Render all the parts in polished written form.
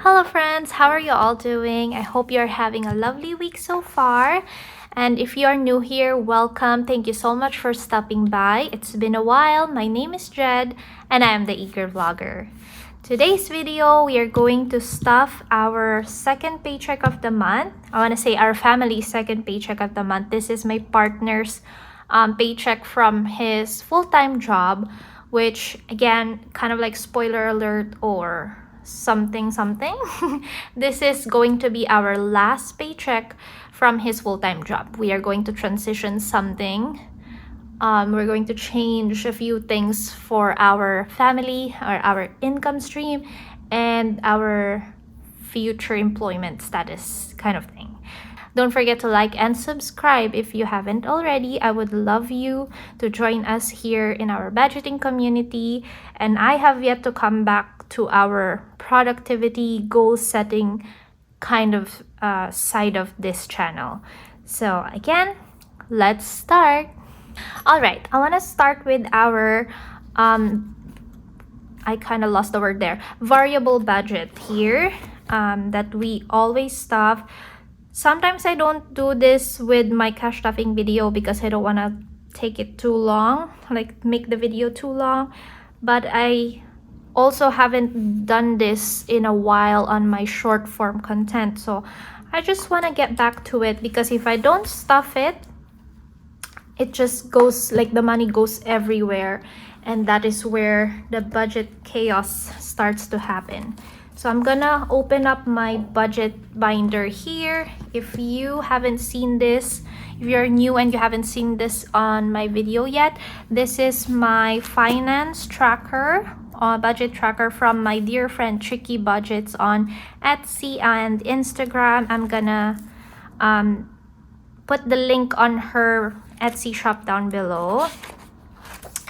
Hello friends, how are you all doing? I hope you're having a lovely week so far. And if you are new here, welcome. Thank you so much for stopping by. It's been a while. My name is Jed and I am the Eager Vlogger. Today's video, we are going to stuff our second paycheck of the month. I want to say our family's second paycheck of the month. This is my partner's paycheck from his full-time job, which again, kind of like spoiler alert or something. This is going to be our last paycheck from his full-time job. We are going to transition something. We're going to change a few things for our family or our income stream and our future employment status kind of thing. Don't forget to like and subscribe if you haven't already. I would love you to join us here in our budgeting community. And I have yet to come back to our productivity goal setting kind of side of this channel. So again, let's start. All right, I want to start with our I kind of lost the word there, variable budget here that we always stuff. Sometimes I don't do this with my cash stuffing video because I don't want to take it too long, like make the video too long. But I also haven't done this in a while on my short form content. So I just want to get back to it because if I don't stuff it, it just goes like the money goes everywhere. And that is where the budget chaos starts to happen. So I'm gonna open up my budget binder here. If you haven't seen this, if you're new and you haven't seen this on my video yet, this is my finance tracker, budget tracker from my dear friend Tricky Budgets on Etsy and Instagram. I'm gonna put the link on her Etsy shop down below.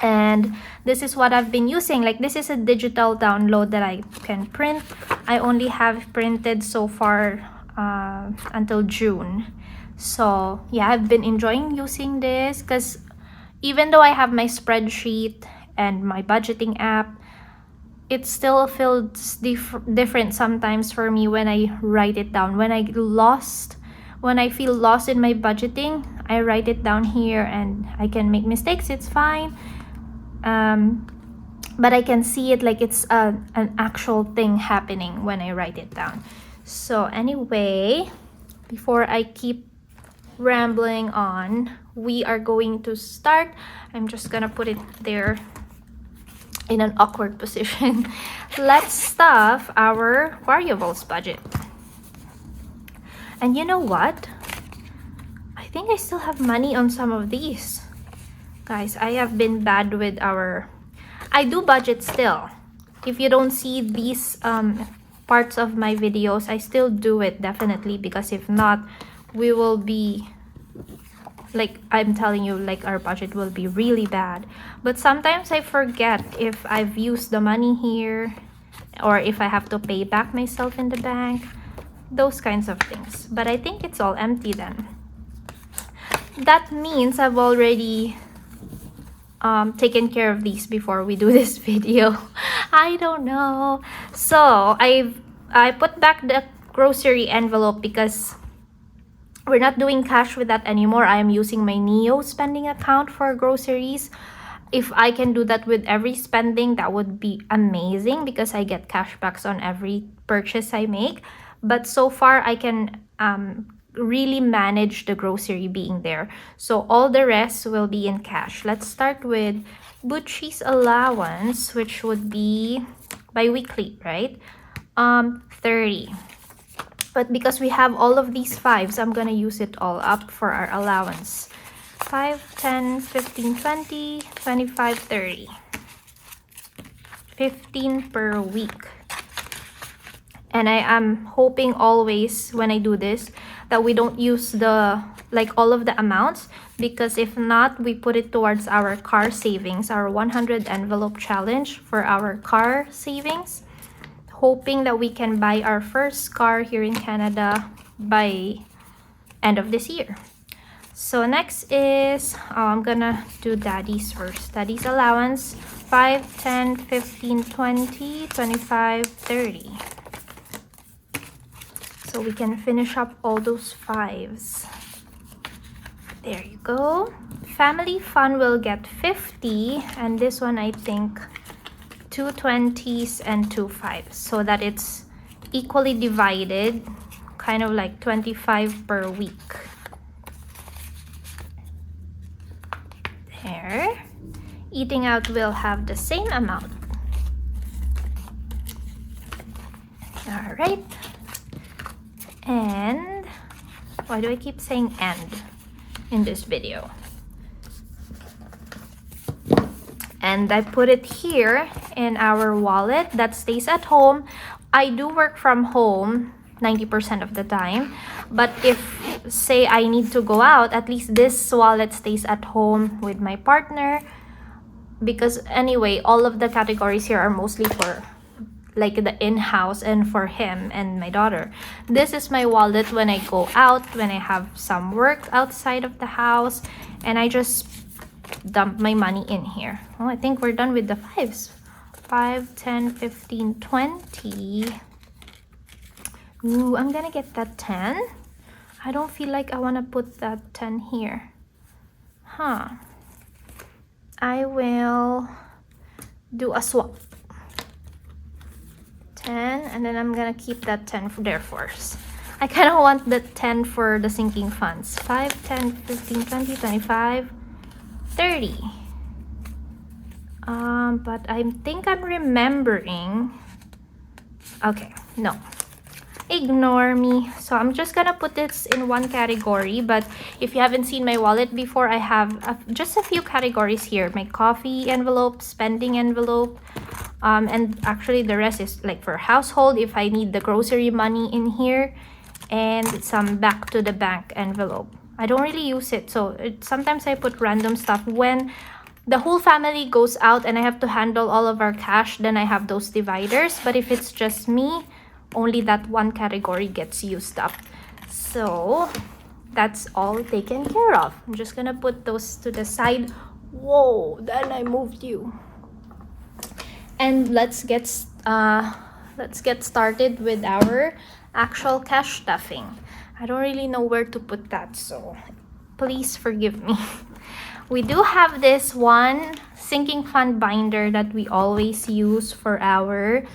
And this is what I've been using. Like, this is a digital download that I can print. I only have printed so far until June. So yeah, I've been enjoying using this because even though I have my spreadsheet and my budgeting app, it still feels different sometimes for me when I write it down. When I feel lost in my budgeting, I write it down here and I can make mistakes. It's fine. But I can see it like it's an actual thing happening when I write it down. So anyway, before I keep rambling on, we are going to start. I'm just gonna put it there in an awkward position. Let's stuff our variables budget. And you know what? I think I still have money on some of these. Guys, I have been bad with I do budget still. If you don't see these parts of my videos, I still do it definitely, because if not, we will be, like I'm telling you, like our budget will be really bad. But sometimes I forget if I've used the money here or if I have to pay back myself in the bank, those kinds of things. But I think it's all empty then. That means I've already taken care of these before we do this video. I don't know. So I put back the grocery envelope because we're not doing cash with that anymore. I am using my Neo spending account for groceries. If I can do that with every spending, that would be amazing because I get cashbacks on every purchase I make. But so far I can really manage the grocery being there. So all the rest will be in cash. Let's start with Butchie's allowance, which would be bi-weekly, right? 30. But because we have all of these fives, I'm gonna use it all up for our allowance. 5, 10, 15, 20, 25, 30. 15 per week. And I am hoping always when I do this that we don't use all of the amounts, because if not, we put it towards our car savings, our 100 envelope challenge for our car savings, hoping that we can buy our first car here in Canada by end of this year. So next is, I'm gonna do daddy's first. Daddy's allowance, 5, 10, 15, 20, 25, 30. so we can finish up all those 5s. There you go. Family fun will get 50, and this one I think 2 20s and 2 5s, so that it's equally divided, kind of like 25 per week. There. Eating out will have the same amount. All right. And why do I keep saying "and" in this video? And I put it here in our wallet that stays at home. I do work from home 90% of the time, but if say I need to go out, at least this wallet stays at home with my partner, because anyway, all of the categories here are mostly for like the in-house and for him and my daughter. This is my wallet when I go out, when I have some work outside of the house, and I just dump my money in here. Oh, I think we're done with the 5s. 5, 10, 15, 20. Ooh, I'm gonna get that 10. I don't feel like I want to put that 10 here. I will do a swap. 10, and then I'm gonna keep that 10 for there first. I kind of want the 10 for the sinking funds. 5, 10, 15, 20, 25, 30. But I think I'm remembering. Okay, no. Ignore me. So I'm just gonna put this in one category, but if you haven't seen my wallet before, I have just a few categories here. My coffee envelope, spending envelope, and actually the rest is like for household if I need the grocery money in here, and some back to the bank envelope. I don't really use it, so sometimes I put random stuff. When the whole family goes out and I have to handle all of our cash, then I have those dividers. But if it's just me, only that one category gets used up. So that's all taken care of. I'm just gonna put those to the side. Whoa, then I moved you. And let's get started with our actual cash stuffing. I don't really know where to put that, so please forgive me. We do have this one sinking fund binder that we always use for our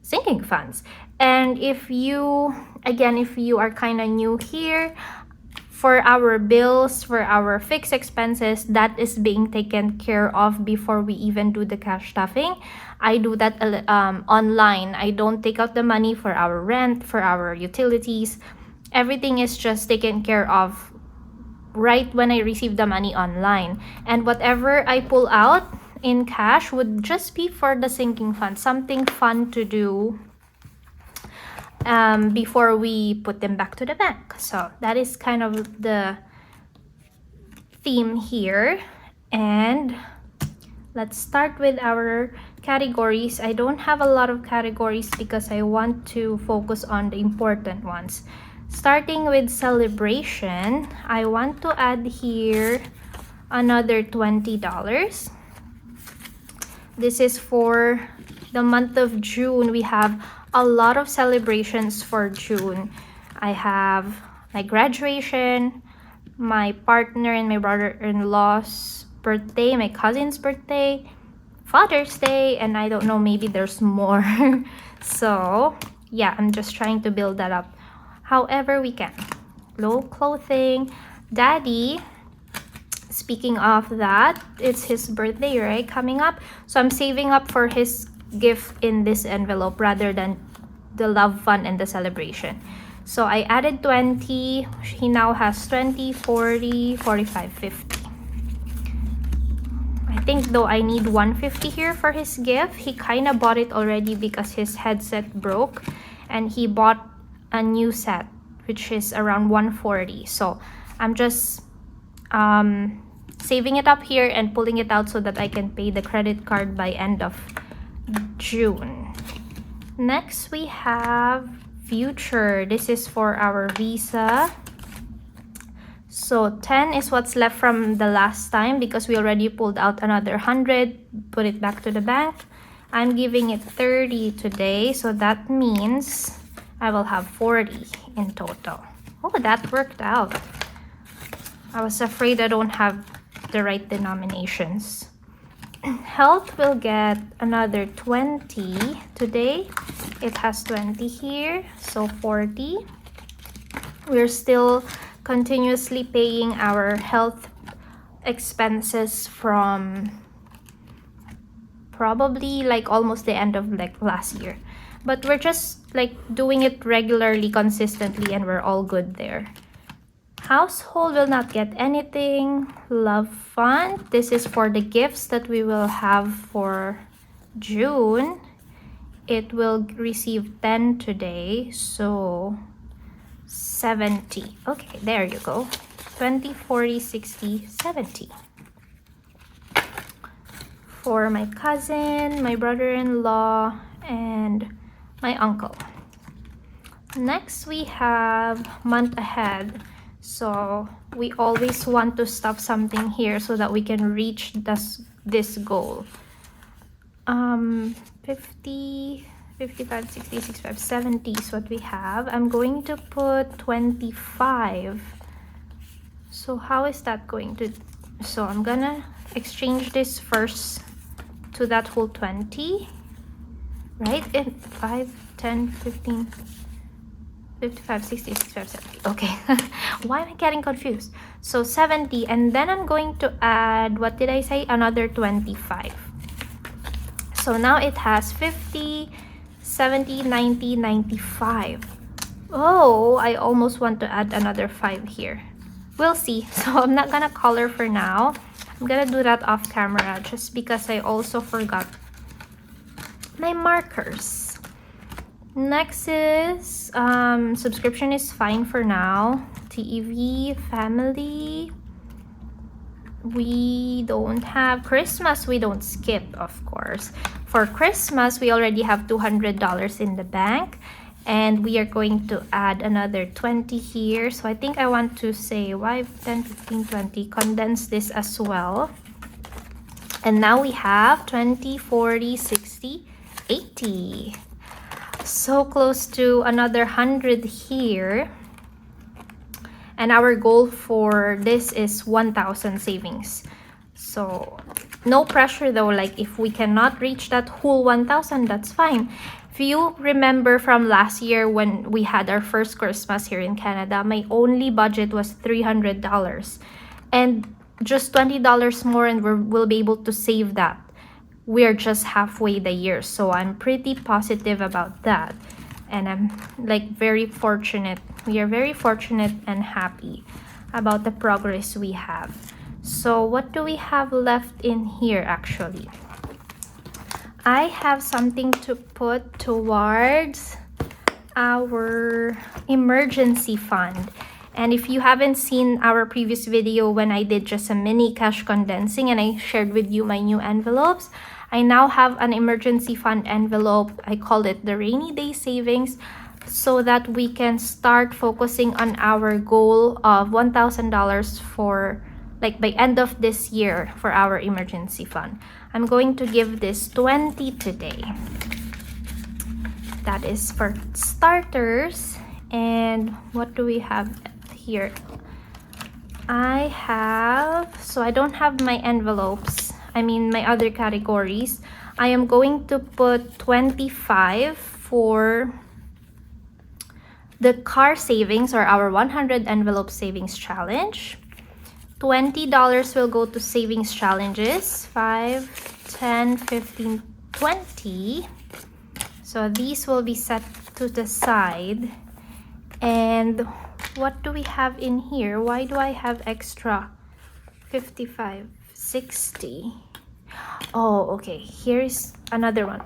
sinking funds. And if you are kind of new here, for our bills, for our fixed expenses, that is being taken care of before we even do the cash stuffing. I do that online. I don't take out the money for our rent, for our utilities. Everything is just taken care of right when I receive the money online. And whatever I pull out in cash would just be for the sinking fund, something fun to do before we put them back to the bank. So that is kind of the theme here. And let's start with our categories. I don't have a lot of categories because I want to focus on the important ones. Starting with celebration, I want to add here another $20. This is for the month of June. We have a lot of celebrations for June. I have my graduation, my partner and my brother-in-law's birthday, my cousin's birthday, Father's Day, and I don't know, maybe there's more. So yeah, I'm just trying to build that up however we can. Low clothing. Daddy, speaking of that, it's his birthday, right, coming up. So I'm saving up for his gift in this envelope rather than the love fund and the celebration. So I added 20. He now has 20, 40, 45, 50. I think though I need 150 here for his gift. He kind of bought it already because his headset broke, and he bought a new set which is around 140. So I'm just saving it up here and pulling it out so that I can pay the credit card by end of June. Next we have future. This is for our visa. So 10 is what's left from the last time because we already pulled out another 100, put it back to the bank. I'm giving it 30 today, so that means I will have 40 in total. Oh, that worked out. I was afraid I don't have the right denominations. Health will get another 20 today. It has 20 here, so 40. We're still continuously paying our health expenses from probably like almost the end of like last year, but we're just like doing it regularly, consistently, and we're all good there. Household will not get anything. Love fund, this is for the gifts that we will have for June. It will receive 10 today, so 70. Okay, there you go. 20, 40, 60, 70. For my cousin, my brother-in-law, and my uncle. Next, we have month ahead. So we always want to stuff something here so that we can reach this goal. 50, 55, 60, 65, 70 is what we have. I'm going to put 25. So how is that going to... So I'm gonna exchange this first to that whole 20, right? And 5, 10, 15, 55, 60, 65, 70. Okay. Why am I getting confused? So 70, and then I'm going to add, what did I say? Another 25. So now it has 50, 70, 90, 95. Oh, I almost want to add another 5 here. We'll see. So I'm not gonna color for now. I'm gonna do that off camera just because I also forgot my markers. Next is subscription is fine for now. TV, family. We don't have Christmas. We don't skip, of course. For Christmas, we already have $200 in the bank, and we are going to add another 20 here. So I think I want to say 5, 10, 15, 20. Condense this as well. And now we have 20, 40, 60, 80. So close to another 100 here. And our goal for this is 1,000 savings. So no pressure though, like if we cannot reach that whole 1,000, that's fine. If you remember from last year when we had our first Christmas here in Canada, my only budget was $300. And just $20 more and we'll be able to save that. We're just halfway the year, so I'm pretty positive about that. And I'm like very fortunate. We are very fortunate and happy about the progress we have. So what do we have left in here actually? I have something to put towards our emergency fund. And if you haven't seen our previous video when I did just a mini cash condensing and I shared with you my new envelopes, I now have an emergency fund envelope. I call it the rainy day savings, so that we can start focusing on our goal of $1,000 for like by end of this year for our emergency fund. I'm going to give this 20 today. That is for starters. And what do we have here? I don't have my envelopes. I mean my other categories. I am going to put 25 for the car savings or our 100 envelope savings challenge. $20 will go to savings challenges. 5, 10, 15, 20. So these will be set to the side. And what do we have in here? Why do I have extra 55, 60? Oh, okay. Here's another one.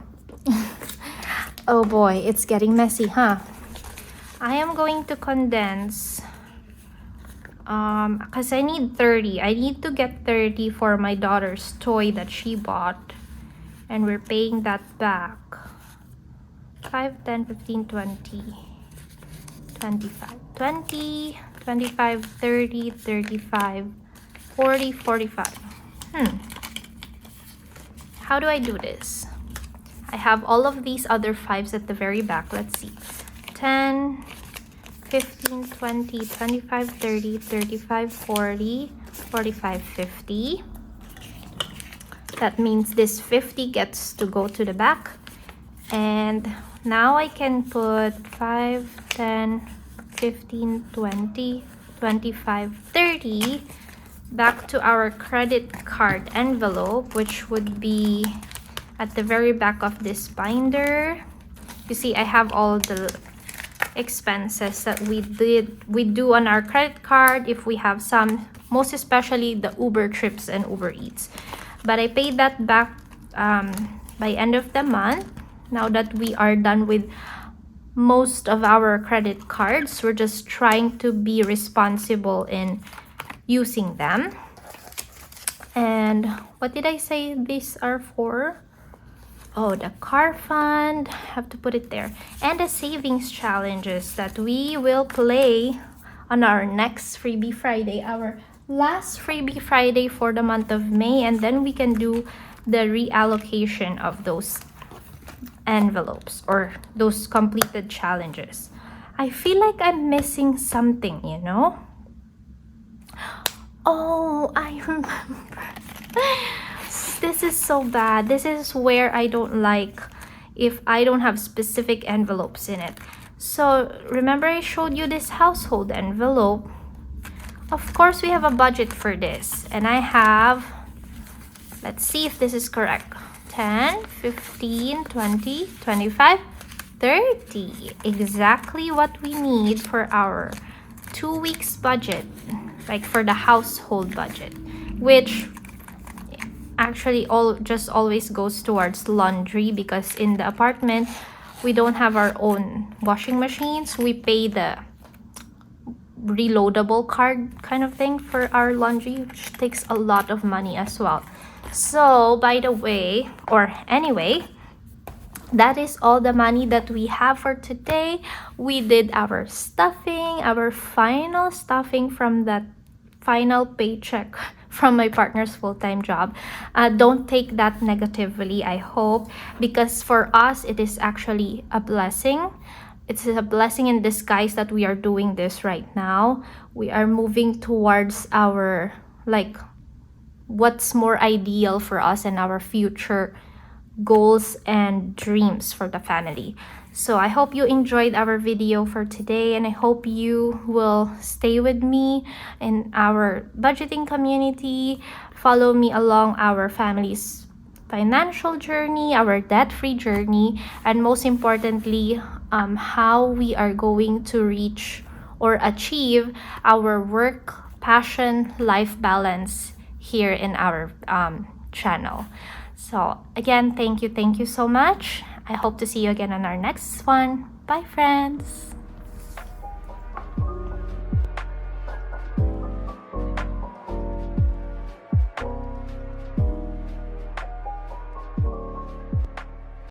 Oh boy, it's getting messy, huh? I am going to condense because I need 30. I need to get 30 for my daughter's toy that she bought, and we're paying that back. 5, 10, 15, 20, 25, 20, 25, 30, 35, 40, 45. How do I do this? I have all of these other 5s at the very back. Let's see. 10, 15, 20, 25, 30, 35, 40, 45, 50. That means this 50 gets to go to the back. And now I can put 5, 10, 15, 20, 25, 30 back to our credit card envelope, which would be at the very back of this binder. You see, I have all the expenses that we do on our credit card if we have some, most especially the Uber trips and Uber Eats. But I paid that back by end of the month. Now that we are done with most of our credit cards, we're just trying to be responsible in using them. And what did I say these are for? Oh, the car fund, have to put it there. And the savings challenges that we will play on our next Freebie Friday, our last Freebie Friday for the month of May. And then we can do the reallocation of those envelopes or those completed challenges. I feel like I'm missing something, you know? Oh, I remember. This is so bad. This is where I don't like if I don't have specific envelopes in it. So remember I showed you this household envelope. Of course we have a budget for this, and I have, let's see if this is correct, 10, 15, 20, 25, 30. Exactly what we need for our 2 weeks budget, like for the household budget, which actually always goes towards laundry, because in the apartment we don't have our own washing machines. We pay the reloadable card kind of thing for our laundry, which takes a lot of money as well. So by the way, or anyway, that is all the money that we have for today. We did our stuffing, our final stuffing from that final paycheck from my partner's full-time job. Don't take that negatively, I hope, because for us it is actually a blessing. It's a blessing in disguise that we are doing this right now. We are moving towards our, like, what's more ideal for us and our future goals and dreams for the family. So I hope you enjoyed our video for today, and I hope you will stay with me in our budgeting community. Follow me along our family's financial journey, our debt-free journey, and most importantly, how we are going to reach or achieve our work, passion, life balance here in our channel. So again, thank you so much. I hope to see you again on our next one. Bye, friends.